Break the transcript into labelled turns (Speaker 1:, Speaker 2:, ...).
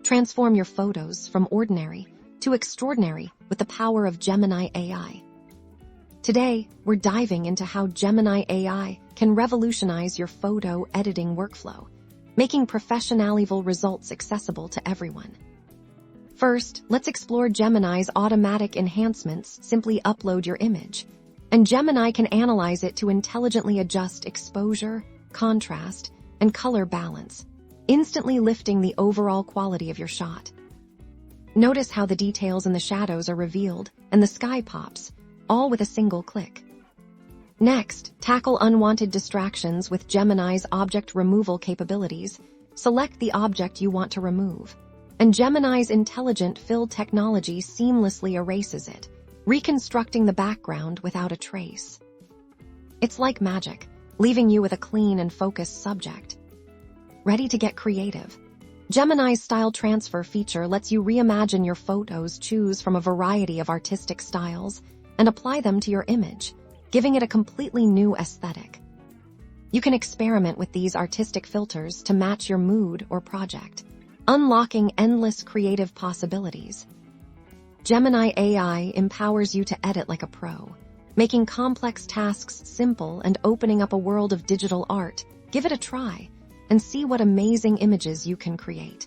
Speaker 1: Transform your photos from ordinary to extraordinary with the power of Gemini AI. Today, we're diving into how Gemini AI can revolutionize your photo editing workflow, making professional-level results accessible to everyone. First, let's explore Gemini's automatic enhancements. Simply upload your image, and Gemini can analyze it to intelligently adjust exposure, contrast, and color balance, instantly lifting the overall quality of your shot. Notice how the details in the shadows are revealed and the sky pops, all with a single click. Next, tackle unwanted distractions with Gemini's object removal capabilities. Select the object you want to remove, and Gemini's intelligent fill technology seamlessly erases it, reconstructing the background without a trace. It's like magic, leaving you with a clean and focused subject. Ready to get creative? Gemini's style transfer feature lets you reimagine your photos, choose from a variety of artistic styles, and apply them to your image, giving it a completely new aesthetic. You can experiment with these artistic filters to match your mood or project, unlocking endless creative possibilities. Gemini AI empowers you to edit like a pro, making complex tasks simple and opening up a world of digital art. Give it a try and see what amazing images you can create.